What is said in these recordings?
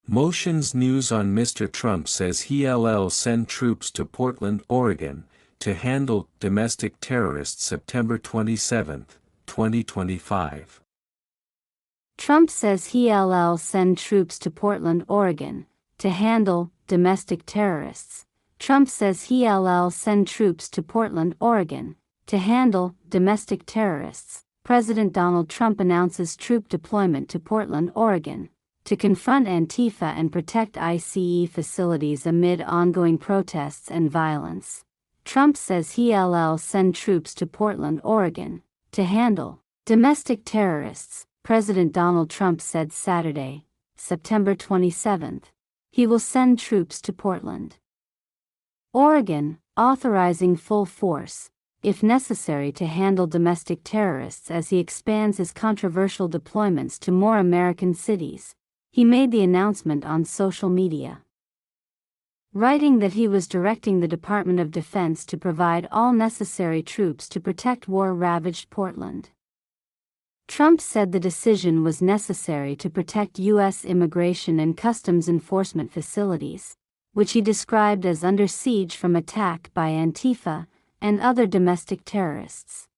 Motions News on Mr. Trump says he'll send troops to Portland, Oregon, to handle domestic terrorists September 27, 2025. Trump says he'll send troops to Portland, Oregon, to handle domestic terrorists. Trump says he'll send troops to Portland, Oregon, to handle domestic terrorists. President Donald Trump announces troop deployment to Portland, Oregon, to confront Antifa and protect ICE facilities amid ongoing protests and violence. Trump says he'll send troops to Portland, Oregon, to handle domestic terrorists. President Donald Trump said Saturday, September 27. He will send troops to Portland, Oregon, authorizing full force, if necessary, to handle domestic terrorists as he expands his controversial deployments to more American cities. He made the announcement on social media, writing that he was directing the Department of Defense to provide all necessary troops to protect war-ravaged Portland. Trump said the decision was necessary to protect U.S. immigration and customs enforcement facilities, which he described as under siege from attack by Antifa and other domestic terrorists.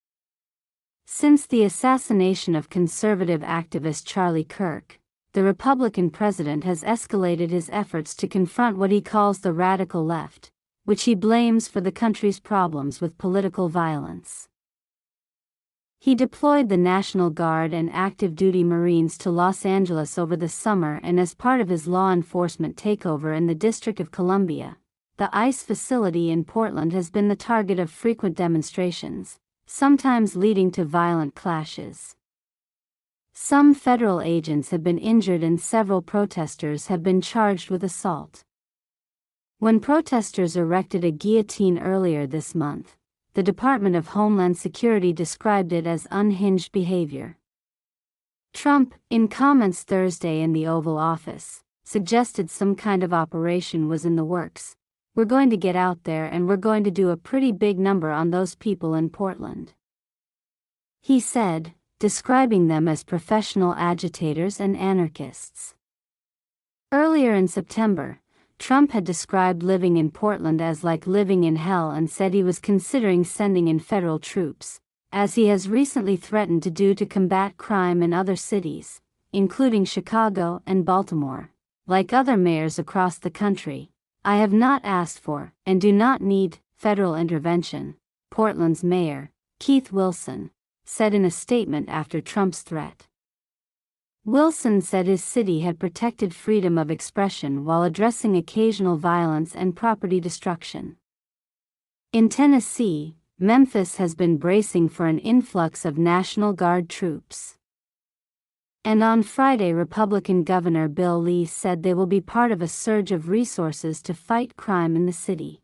Since the assassination of conservative activist Charlie Kirk, the Republican president has escalated his efforts to confront what he calls the radical left, which he blames for the country's problems with political violence. He deployed the National Guard and active duty Marines to Los Angeles over the summer, and as part of his law enforcement takeover in the District of Columbia, the ICE facility in Portland has been the target of frequent demonstrations, sometimes leading to violent clashes. Some federal agents have been injured and several protesters have been charged with assault. When protesters erected a guillotine earlier this month, the Department of Homeland Security described it as unhinged behavior. Trump, in comments Thursday in the Oval Office, suggested some kind of operation was in the works. We're going to get out there and we're going to do a pretty big number on those people in Portland, he said, describing them as professional agitators and anarchists. Earlier in September, Trump had described living in Portland as like living in hell and said he was considering sending in federal troops, as he has recently threatened to do, to combat crime in other cities, including Chicago and Baltimore. Like other mayors across the country, I have not asked for, and do not need, federal intervention, Portland's mayor, Keith Wilson, said in a statement after Trump's threat. Wilson said his city had protected freedom of expression while addressing occasional violence and property destruction. In Tennessee, Memphis has been bracing for an influx of National Guard troops. And on Friday, Republican Governor Bill Lee said they will be part of a surge of resources to fight crime in the city.